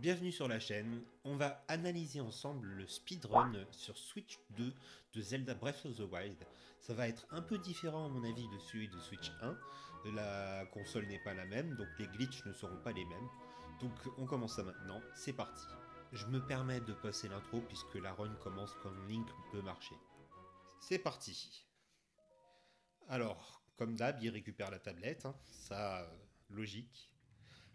Bienvenue sur la chaîne, on va analyser ensemble le speedrun sur Switch 2 de Zelda Breath of the Wild. Ça va être un peu différent à mon avis de celui de Switch 1, la console n'est pas la même, donc les glitches ne seront pas les mêmes. Donc on commence ça maintenant, c'est parti. Je me permets de passer l'intro puisque la run commence quand Link peut marcher. C'est parti. Alors, comme d'hab, il récupère la tablette, hein, ça, logique.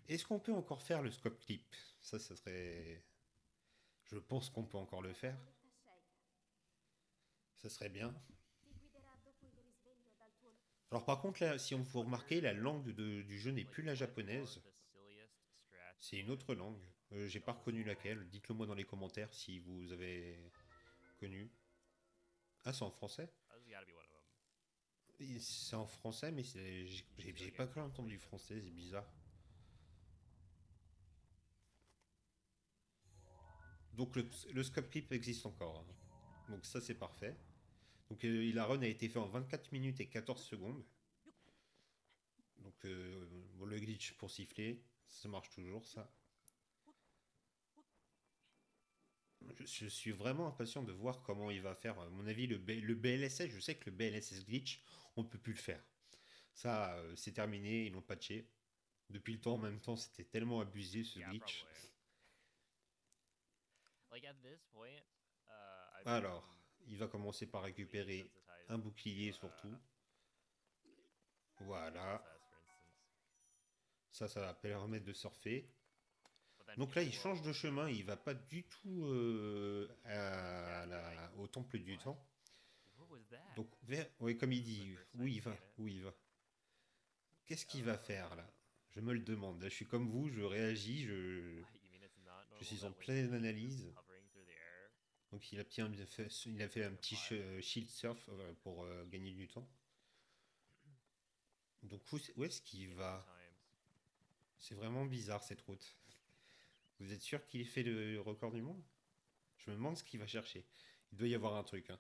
Est-ce qu'on peut encore faire le scope clip? Ça serait... Je pense qu'on peut encore le faire. Ça serait bien. Alors par contre, là, si on vous remarquez, la langue du jeu n'est plus la japonaise. C'est une autre langue. J'ai pas reconnu laquelle. Dites-le moi dans les commentaires si vous avez connu. Ah, c'est en français? C'est en français, mais j'ai pas encore entendu français, c'est bizarre. Donc le scope clip existe encore, hein. Donc ça c'est parfait. Donc la run a été fait en 24 minutes et 14 secondes. Donc bon, le glitch pour siffler, ça marche toujours ça. Je suis vraiment impatient de voir comment il va faire. À mon avis, le BLSS, je sais que le BLSS glitch, on ne peut plus le faire. Ça, c'est terminé, ils l'ont patché. Depuis le temps, en même temps, c'était tellement abusé ce glitch. Alors, il va commencer par récupérer un bouclier surtout. Voilà. Ça va permettre de surfer. Donc là, il change de chemin, il va pas du tout au temple du temps. Donc, oui, comme il dit, où il va, où il va. Qu'est-ce qu'il va faire là? Je me le demande. Là, je suis comme vous, je réagis, je suis en pleine analyse. Donc il a fait un petit shield surf pour gagner du temps. Donc où est-ce qu'il va? C'est vraiment bizarre cette route. Vous êtes sûr qu'il fait le record du monde? Je me demande ce qu'il va chercher. Il doit y avoir un truc, hein.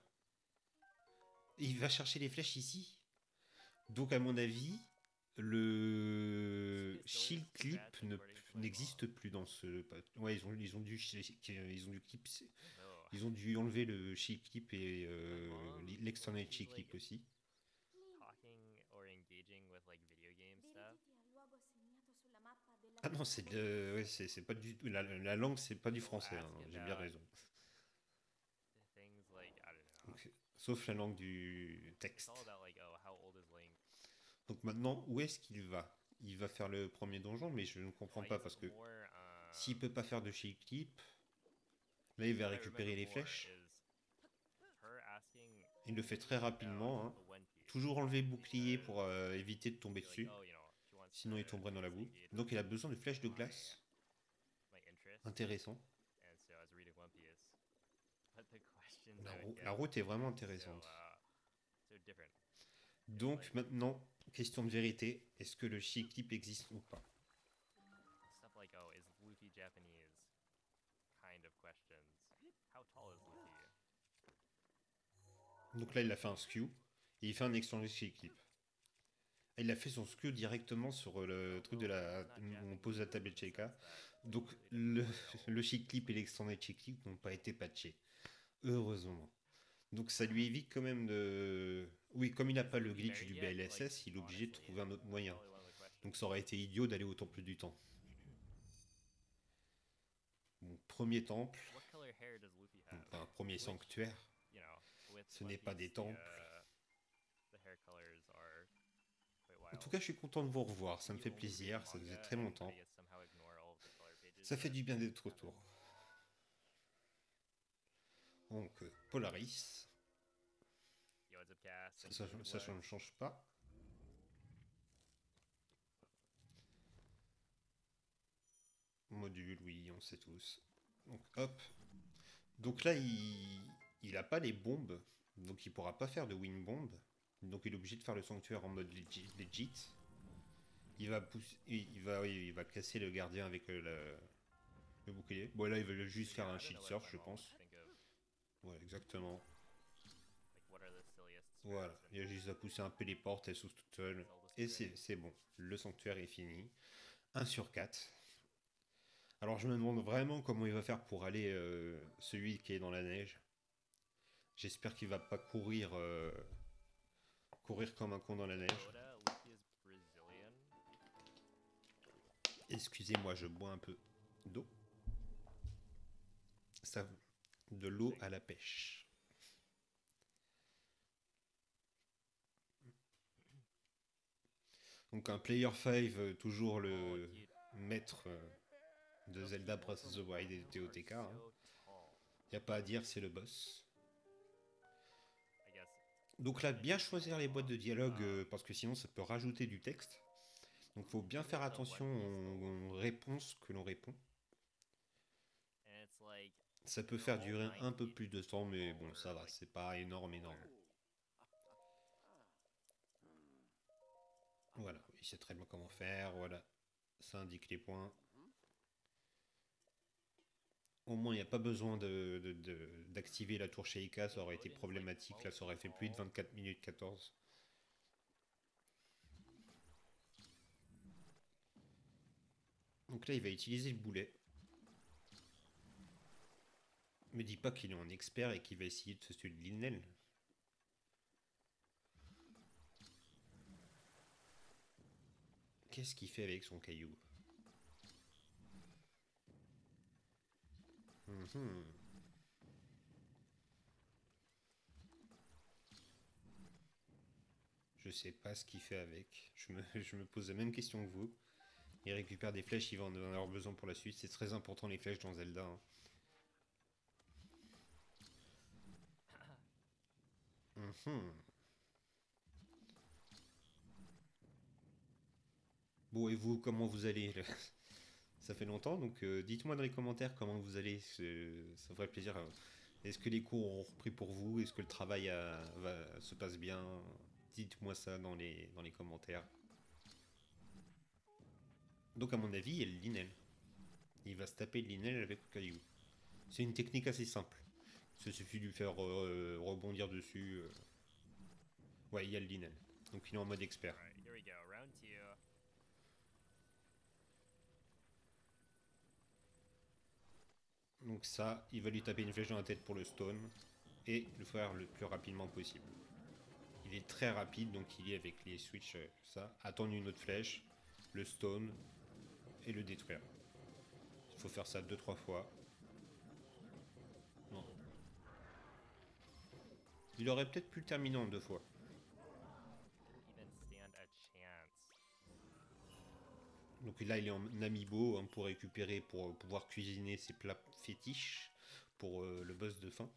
Il va chercher les flèches ici. Donc à mon avis, le shield clip n'existe plus dans ce. Ouais, ils ont dû clip, ils ont dû enlever le shield clip et l'external shield clip aussi. Ah non, ouais, c'est pas du tout. La langue, c'est pas du français, hein, j'ai bien raison. Donc, sauf la langue du texte. Donc maintenant, où est-ce qu'il va? Il va faire le premier donjon, mais je ne comprends pas parce que s'il peut pas faire de shield clip, là il va récupérer les flèches. Il le fait très rapidement, hein. Toujours enlever le bouclier pour éviter de tomber dessus. Sinon il tomberait dans la boue. Donc il a besoin de flèches de glace. Intéressant. La route est vraiment intéressante. Donc maintenant, question de vérité, est-ce que le shield clip existe ou pas? Donc là il a fait un skew, et il fait un extended shield clip. Il a fait son skew directement sur le truc de où on pose la tablette Sheikah. Donc le shield clip et l'extended shield clip n'ont pas été patchés. Heureusement. Donc ça lui évite quand même de... Oui, comme il n'a pas le glitch du BLSS, il est obligé de trouver un autre moyen. Donc ça aurait été idiot d'aller au temple du temps. Bon, premier temple, enfin premier sanctuaire. Ce n'est pas des temples. En tout cas, je suis content de vous revoir, ça me fait plaisir, ça faisait très longtemps. Ça fait du bien d'être autour. Donc, Polaris, ça ne change pas. Module, oui, on sait tous. Donc, hop. Donc là, il a pas les bombes, donc il pourra pas faire de wing bomb. Donc il est obligé de faire le sanctuaire en mode legit. Il va casser le gardien avec le bouclier. Bon là, il va juste faire un shield surf, je pense. Ouais, exactement. Voilà, il a juste à pousser un peu les portes, elles s'ouvrent toutes seules. Et c'est bon, le sanctuaire est fini. 1 sur 4. Alors je me demande vraiment comment il va faire pour aller celui qui est dans la neige. J'espère qu'il va pas courir comme un con dans la neige. Oda, at least he is Brazilian. Excusez-moi, je bois un peu d'eau. Ça, de l'eau à la pêche. Donc un player 5, toujours Oh, le dude. maître de Zelda Breath of the Wild et de You are TOTK. Hein. so tall. Y a pas à dire, c'est le boss. I guess. Donc là, bien choisir les boîtes de dialogue Ah. parce que sinon ça peut rajouter du texte. Donc faut bien faire attention aux réponses que l'on répond. And it's like Ça peut faire durer un peu plus de temps, mais bon, ça va, c'est pas énorme. Voilà, il sait très bien comment faire, voilà. Ça indique les points. Au moins, il n'y a pas besoin d'activer la tour Sheikah, ça aurait été problématique. Là, ça aurait fait plus de 24 minutes 14. Donc là, il va utiliser le boulet. Me dis pas qu'il est un expert et qu'il va essayer de se tuer de Linel. Qu'est-ce qu'il fait avec son caillou? Mhm. Je sais pas ce qu'il fait avec. Je me pose la même question que vous. Il récupère des flèches, il va en avoir besoin pour la suite. C'est très important les flèches dans Zelda. Hein. Mhm. Bon, et vous, comment vous allez là? Ça fait longtemps, donc dites-moi dans les commentaires comment vous allez. Ça ferait plaisir. Est-ce que les cours ont repris pour vous? Est-ce que le travail se passe bien? Dites-moi ça dans les commentaires. Donc, à mon avis, il y a le Linel. Il va se taper le Linel avec le caillou. C'est une technique assez simple. Il suffit de lui faire rebondir dessus. Ouais, il y a le Linel. Donc, il est en mode expert. alright, here we go. Round two. Donc, ça, il va lui taper une flèche dans la tête pour le stone. Et le faire le plus rapidement possible. Il est très rapide, donc il est avec les switches, ça. Attendre une autre flèche, le stone et le détruire. Il faut faire ça 2-3 fois. Non. Il aurait peut-être pu le terminer en 2 fois. Even stand a chance. Donc là, il est en amiibo hein, pour récupérer, pour pouvoir cuisiner ses plats fétiches pour le boss de fin.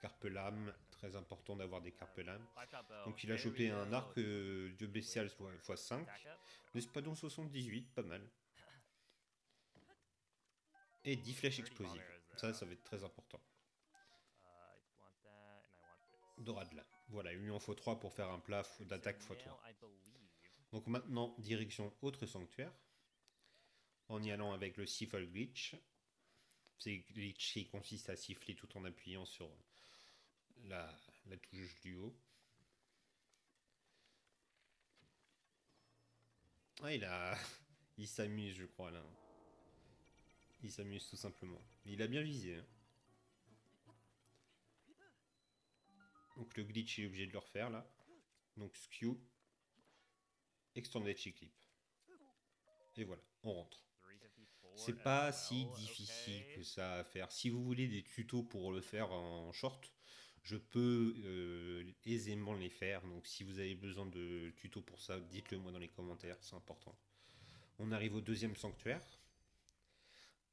Carpe lame, très important d'avoir des carpe lames. Donc il a chopé un arc dieu bestial x5. L'espadon 78, pas mal. Et 10 flèches explosives. Ça va être très important. Doradla. Voilà, il lui en faut 3 pour faire un plat d'attaque x3. Donc maintenant, direction autre sanctuaire. En y allant avec le Siffle Glitch. C'est glitch qui consiste à siffler tout en appuyant sur la touche du haut. Ah, il s'amuse, je crois, là. Il s'amuse tout simplement. Il a bien visé. Hein. Donc le glitch, il est obligé de le refaire, là. Donc skew. Extended clip. Et voilà, on rentre. C'est pas si difficile que ça à faire. Si vous voulez des tutos pour le faire en short, je peux aisément les faire. Donc si vous avez besoin de tutos pour ça, dites-le moi dans les commentaires, c'est important. On arrive au deuxième sanctuaire.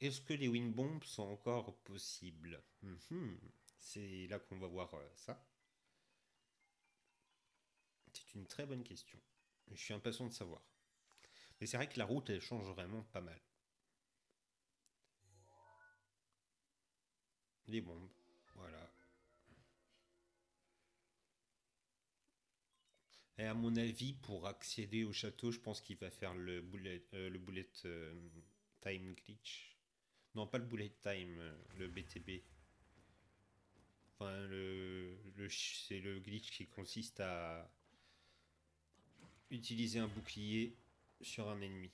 Est-ce que les wind bombs sont encore possibles? C'est là qu'on va voir ça. C'est une très bonne question. Je suis impatient de savoir. Mais c'est vrai que la route, elle change vraiment pas mal. Les bombes, voilà. Et à mon avis, pour accéder au château, je pense qu'il va faire le bullet time glitch. Non, pas le bullet time, le BTB. Enfin, c'est le glitch qui consiste à utiliser un bouclier sur un ennemi.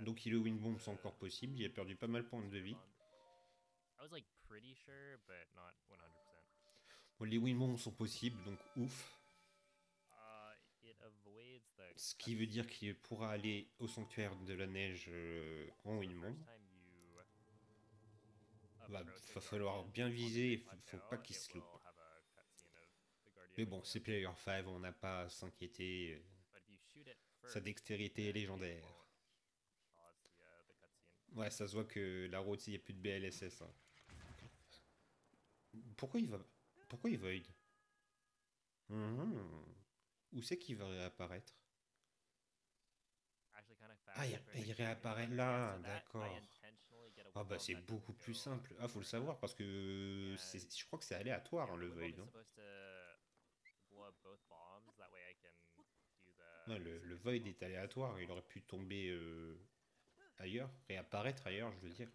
Donc il est win bomb, c'est encore possible. Il a perdu pas mal de points de vie. I was like pretty sure, but not 100%. Bon, les win bombs sont possibles, donc ouf. It avoids the Ce qui veut dire qu'il pourra aller au sanctuaire de la neige en So win the bomb. first time you Va approach a falloir guardian bien on the viser, il big faut plateau, pas qu'il it se will loupe. have a cutscene of the guardian Mais with bon, him. c'est Player 5, on n'a pas à s'inquiéter. But if you shoot it Sa first, dextérité est then it légendaire. won't pause the cutscene. Ouais, ça se voit que la route, il n'y a plus de BLSS. Hein. Pourquoi il va... Pourquoi il void? Où c'est qu'il va réapparaître? Actually kind of Ah, il réapparaît là, d'accord. Ah bah c'est beaucoup plus simple. Ah, faut le savoir parce que je crois que c'est aléatoire hein, le void. Hein. Ouais, le void est aléatoire, il aurait pu tomber ailleurs, réapparaître ailleurs, je veux dire.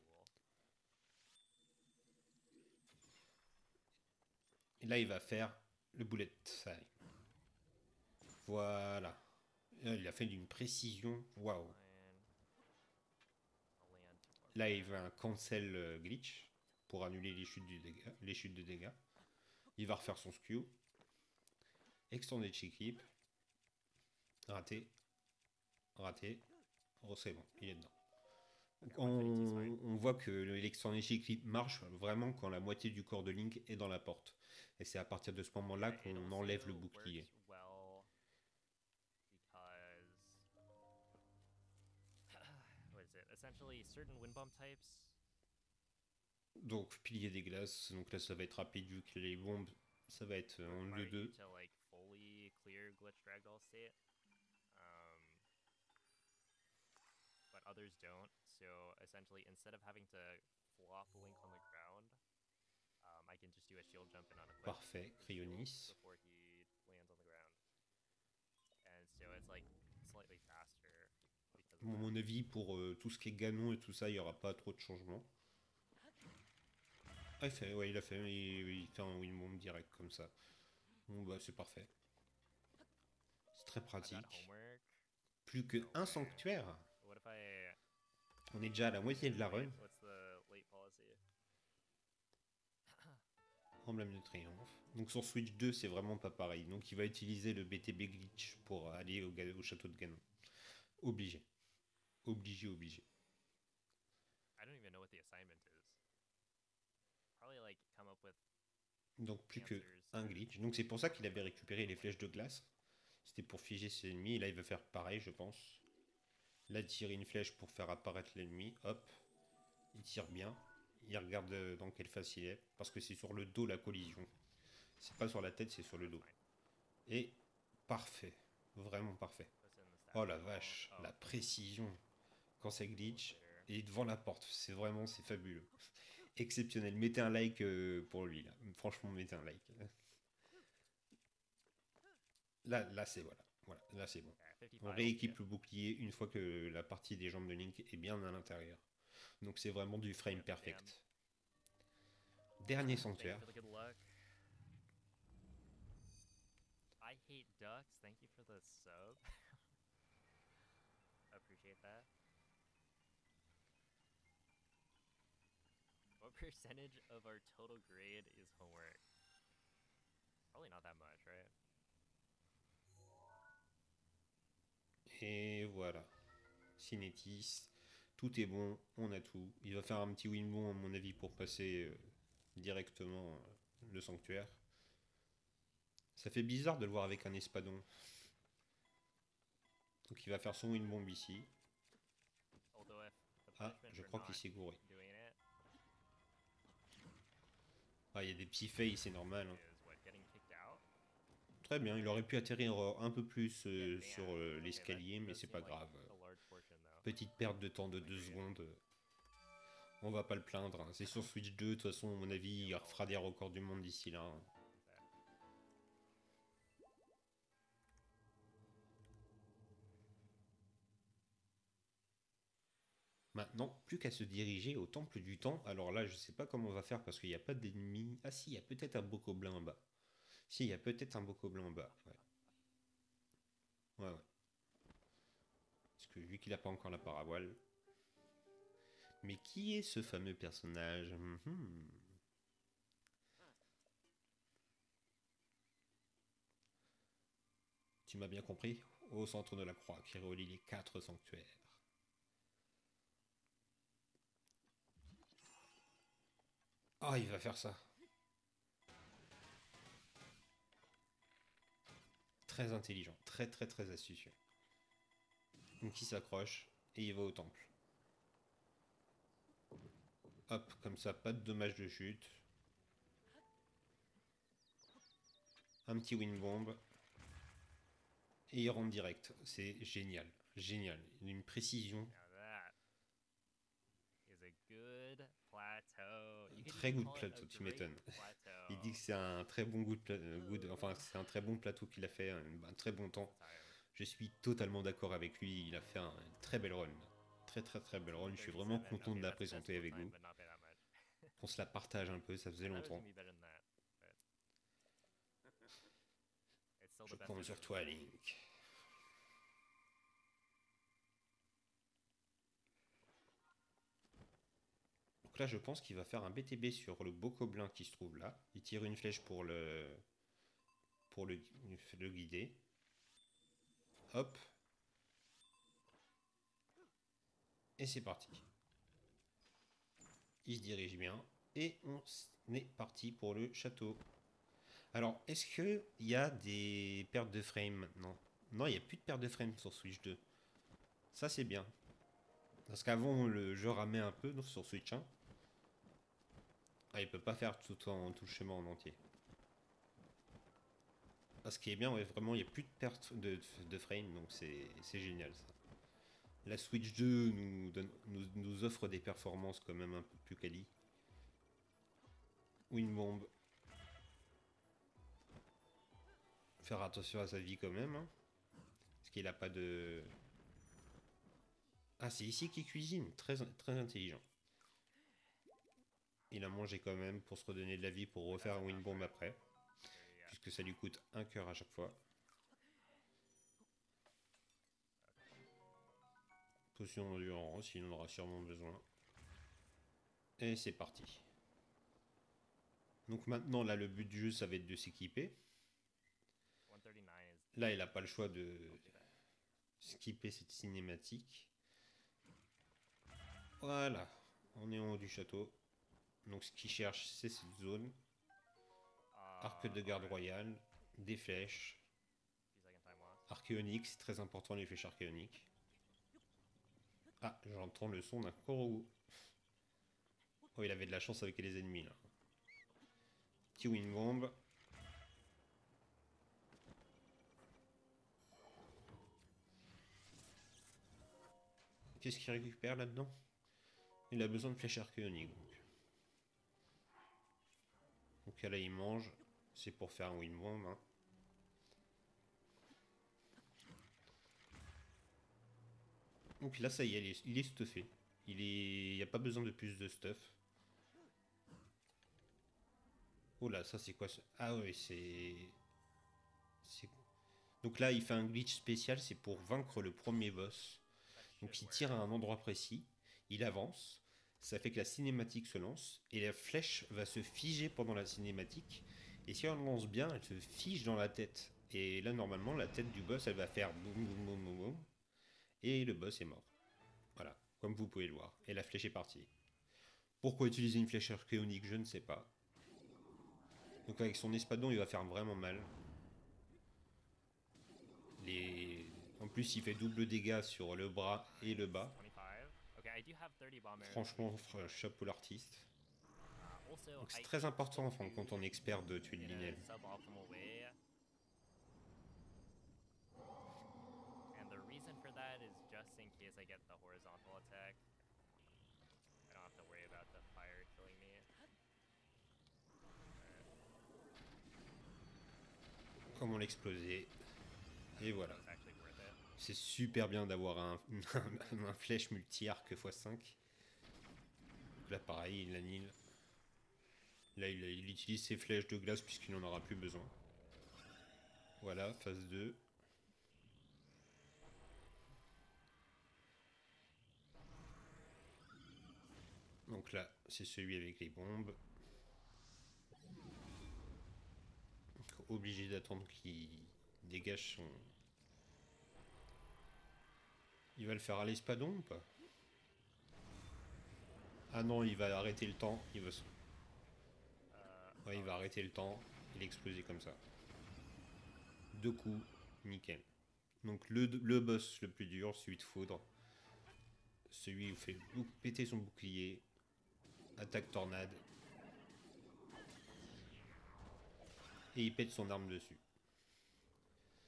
Et là, il va faire le bullet time. Voilà. Il a fait d'une précision, waouh. Là, il va un cancel glitch pour annuler les chutes de dégâts. Il va refaire son skew. Extended cheek clip. Raté. Raté. Oh, c'est bon, il est dedans. On voit que l'extended cheek clip marche vraiment quand la moitié du corps de Link est dans la porte. Et c'est à partir de ce moment-là qu'on enlève le bouclier. Donc pilier des glaces, donc là ça va être rapide vu que les bombes ça va être en lieu 2. But others don't. So essentially, instead of having to flop Link on the ground, I can just do a shield jump in on a cliff. Parfait, Cryonis. Before he lands on the ground. And so it's like slightly faster. Bon, à mon avis, pour tout ce qui est Ganon et tout ça, il n'y aura pas trop de changements. Ah, il a fait un win bomb direct comme ça. Bon, bah, c'est parfait. C'est très pratique. Plus qu'un sanctuaire. On est déjà à la moitié de la run. Emblème de triomphe. Donc sur Switch 2, c'est vraiment pas pareil. Donc il va utiliser le BTB glitch pour aller au château de Ganon. Obligé. Obligé, obligé. Donc plus que un glitch. Donc c'est pour ça qu'il avait récupéré les flèches de glace. C'était pour figer ses ennemis. Et là il va faire pareil, je pense. Là tirer une flèche pour faire apparaître l'ennemi. Hop. Il tire bien. Il regarde dans quelle face il est. Parce que c'est sur le dos la collision. C'est pas sur la tête, c'est sur le dos. Et parfait. Vraiment parfait. Oh la vache. La précision. Quand ça glitch. Et devant la porte. C'est vraiment, c'est fabuleux. Exceptionnel. Mettez un like pour lui. Là. Franchement, mettez un like. Là c'est voilà. Là c'est bon. On rééquipe le bouclier une fois que la partie des jambes de Link est bien à l'intérieur. Donc c'est vraiment du frame perfect. Dernier sanctuaire. I hate ducks. Thank you for the sub. Appreciate that. What percentage of our total grade is homework? Probably not that much, right? Et voilà. Cinétis. Tout est bon, on a tout. Il va faire un petit win bon à mon avis pour passer directement le sanctuaire. Ça fait bizarre de le voir avec un espadon. Donc il va faire son win bomb ici. Ah, je crois qu'il s'est gouré. Ah, il y a des petits fails, c'est normal. Hein. Très bien, il aurait pu atterrir un peu plus sur l'escalier, mais c'est pas grave. Petite perte de temps de 2 secondes. On va pas le plaindre. Hein. C'est sur Switch 2, de toute façon, à mon avis, il refera des records du monde d'ici là. Hein. Maintenant, plus qu'à se diriger au temple du temps. Alors là, je sais pas comment on va faire parce qu'il n'y a pas d'ennemis. Ah si, il y a peut-être un bokoblin en bas. Si, il y a peut-être un bokoblin en bas. Ouais. Parce que vu qu'il n'a pas encore la paravoile. Mais qui est ce fameux personnage? Tu m'as bien compris? Au centre de la croix qui relie les 4 sanctuaires. Ah, il va faire ça. Très intelligent, très très très astucieux. Donc il s'accroche et il va au temple. Hop, comme ça, pas de dommages de chute. Un petit wind bomb. Et il rentre direct. C'est génial. Génial. Une précision. Now that is a good plateau. You could Très even good call it plateau, a tu great m'étonnes. plateau. Il dit que c'est un très bon goût de enfin, c'est un très bon plateau qu'il a fait, un très bon temps. Time. Je suis totalement d'accord avec lui. Il a fait une très belle run. Très très très belle run. Je suis vraiment 37. content de Okay, la that's présenter still avec time, vous. but not by that much. Qu'on se la partage un peu, ça faisait I thought it was longtemps. gonna be better than that, but it's still Je the best compte I've sur ever toi, played. Link. Donc là, je pense qu'il va faire un BTB sur le bokoblin qui se trouve là. Il tire une flèche pour le guider. Hop. Et c'est parti. Il se dirige bien. Et on est parti pour le château. Alors, est-ce qu'il y a des pertes de frame maintenant? Non, il n'y a plus de pertes de frame sur Switch 2. Ça, c'est bien. Parce qu'avant, le jeu ramait un peu sur Switch 1. Ah, il peut pas faire tout le chemin en entier. Ce qui est bien, ouais, vraiment, il n'y a plus de perte de frame, donc c'est génial ça. La Switch 2 nous offre des performances quand même un peu plus quali. Ou une bombe. Faire attention à sa vie quand même. Hein, parce qu'il n'a pas de... Ah, c'est ici qu'il cuisine. Très, très intelligent. Il a mangé quand même pour se redonner de la vie pour refaire un win bomb après. There you go. Puisque ça lui coûte un cœur à chaque fois. Potion d'endurance, il en aura sûrement besoin. Et c'est parti. Donc maintenant, là, le but du jeu, ça va être de s'équiper. 139 is Là, il n'a pas le choix de too bad. skipper cette cinématique. Voilà, on est en haut du château. Donc ce qu'il cherche, c'est cette zone. Arc de garde Alright. royale, des flèches. Few second time loss. Archéonique, c'est très important les flèches archéoniques. Ah, j'entends le son d'un Korogu. Oh, il avait de la chance avec les ennemis là. Petit wing bomb. Qu'est-ce qu'il récupère là-dedans? Il a besoin de flèches archéoniques. Donc là, il mange. C'est pour faire un wing bomb. Hein. Donc là, ça y est, il est stuffé. Il n'y a pas besoin de plus de stuff. Oh là, ça c'est quoi ça? Ah ouais, Donc là, il fait un glitch spécial, c'est pour vaincre le premier boss. That Donc should il work. tire à un endroit précis, il avance, ça fait que la cinématique se lance, et la flèche va se figer pendant la cinématique, et si on lance bien, elle se fige dans la tête. Et là, normalement, la tête du boss, elle va faire boum boum boum boum boum, et le boss est mort. Voilà, comme vous pouvez le voir. Et la flèche est partie. Pourquoi utiliser une flèche archéonique, je ne sais pas. Donc avec son espadon, il va faire vraiment mal. En plus, il fait double dégâts sur le bras et le bas. 25. Okay, I do have 30 bombers. Franchement, chapeau l'artiste. Also, Donc c'est I très important en don't fin de compte en expert de tuer le in Linel. a suboptimal way. And the reason for that is just in case I get the horizontal attack. I don't have to worry about the fire killing me. Comment l'exploser. Et voilà. That was actually worth it. C'est super bien d'avoir un flèche multi-arc x5. Là pareil, il annule. Là il utilise ses flèches de glace puisqu'il n'en aura plus besoin. Voilà, phase 2. Donc là, c'est celui avec les bombes. Donc, obligé d'attendre qu'il dégage son... Il va le faire à l'espadon ou pas? Ah non, il va arrêter le temps. Il va... Ouais, il va arrêter le temps. Il est explosé comme ça. 2 coups, nickel. Donc le boss le plus dur, celui de foudre. Celui où fait péter son bouclier. Attaque tornade. Et il pète son arme dessus.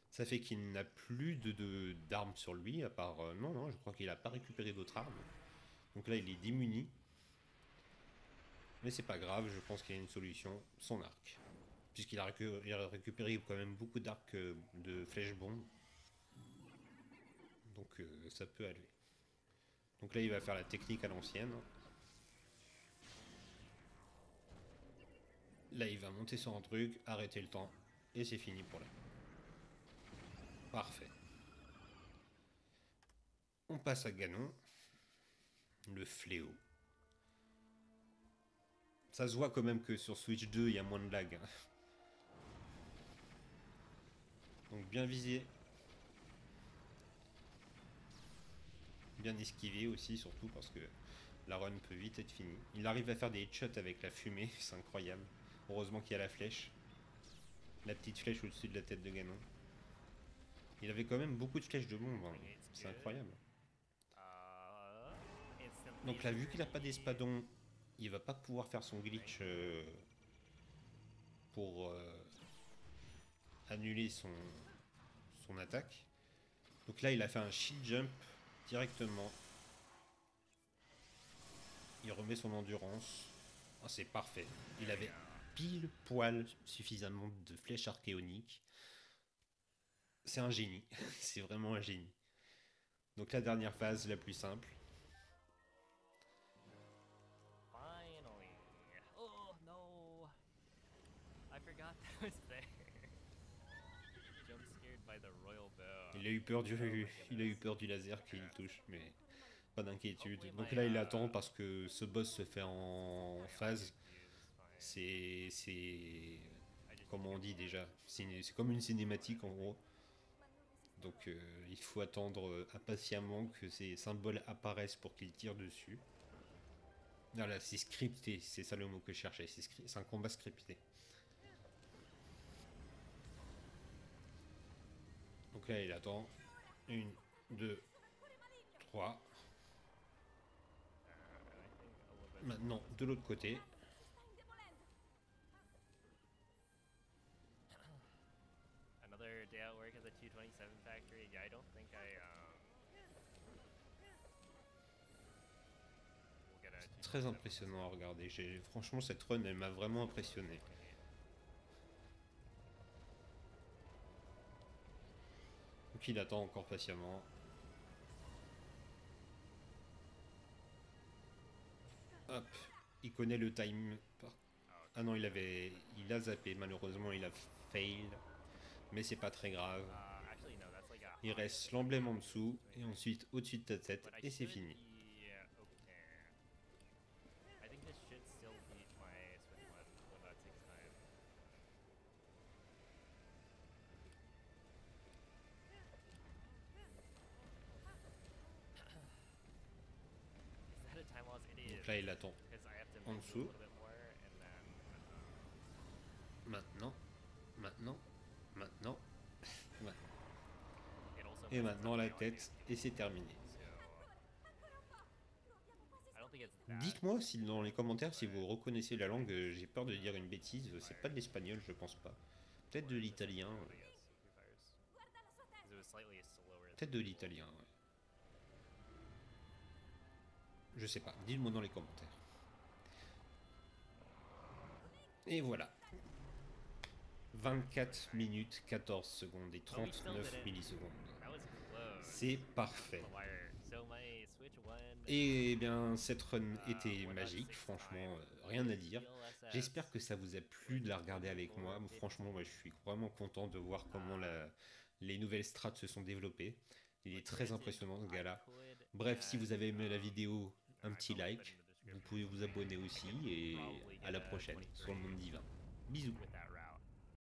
Ça fait qu'il n'a plus d'armes sur lui, à part... non, je crois qu'il n'a pas récupéré d'autres armes. Donc là, il est démuni. Mais c'est pas grave, je pense qu'il y a une solution. Son arc. Puisqu'il a récupéré quand même beaucoup d'arcs de flèches-bombes. Donc ça peut aller. Donc là, il va faire la technique à l'ancienne. Là, il va monter sur un truc, arrêter le temps, et c'est fini pour là. Parfait. On passe à Ganon. Le fléau. Ça se voit quand même que sur Switch 2, il y a moins de lag. Donc bien visé. Bien esquivé aussi, surtout parce que la run peut vite être finie. Il arrive à faire des headshots avec la fumée, c'est incroyable. Heureusement qu'il y a la flèche. La petite flèche au-dessus de la tête de Ganon. Il avait quand même beaucoup de flèches de bombe, hein. C'est incroyable. Donc là, vu qu'il n'a pas d'espadon, il va pas pouvoir faire son glitch pour annuler son attaque. Donc là, il a fait un shield jump directement. Il remet son endurance. Oh, c'est parfait. Il avait pile poil suffisamment de flèches archéoniques. C'est un génie. C'est vraiment un génie. Donc la dernière phase, la plus simple. Finally. Oh no. I forgot that was there. Jump scared by the royal bow. Il a eu peur du laser qui le touche, mais pas d'inquiétude. Donc là, il attend parce que ce boss se fait en phase. C'est comment on dit déjà, c'est comme une cinématique en gros. Donc il faut attendre impatiemment que ces symboles apparaissent pour qu'il tire dessus. Voilà, c'est scripté, c'est ça le mot que je cherchais, c'est un combat scripté. Donc là il attend. 1, 2, 3. Maintenant de l'autre côté. Another day at work at the 227 factory. Yeah, I don't think we'll get a Très impressionnant à regarder. Franchement, cette run, elle m'a vraiment impressionné. Donc il attend encore patiemment. Hop, il connaît le time. Ah non, il a zappé. Malheureusement, il a fail. Mais c'est pas très grave. actually no, that's like a Il reste l'emblème en dessous et ensuite au-dessus de ta tête but I et c'est should fini. be okay. I think this should still beat my Switch one, but that takes time. Is that a time loss? It is. Donc là, il attend Because I have to en move a dessous. little bit more and then Maintenant, maintenant, maintenant, maintenant. it also Et messes maintenant up la my tête et c'est terminé. so I don't think it's that. Dites-moi si dans les commentaires si vous reconnaissez la langue. J'ai peur de dire une bêtise. C'est pas de l'espagnol, je pense pas. Peut-être de l'italien. I guess Foo Fighters. 'Cause it was slightly slower. Peut-être de l'italien. Ouais. Je sais pas. Dites-moi dans les commentaires. Et voilà. 24 minutes 14 secondes et 39 millisecondes. That was close. C'est parfait. The wire. So my Switch One. Et bien cette run était magique, franchement, rien à dire. J'espère que ça vous a plu de la regarder avec moi. Franchement, moi je suis vraiment content de voir comment les nouvelles strats se sont développées. Il est très impressionnant ce gars-là. Bref, si vous avez aimé la vidéo, un petit like. vous pouvez vous abonner aussi et à la prochaine sur le monde divin. Bisous. with that route.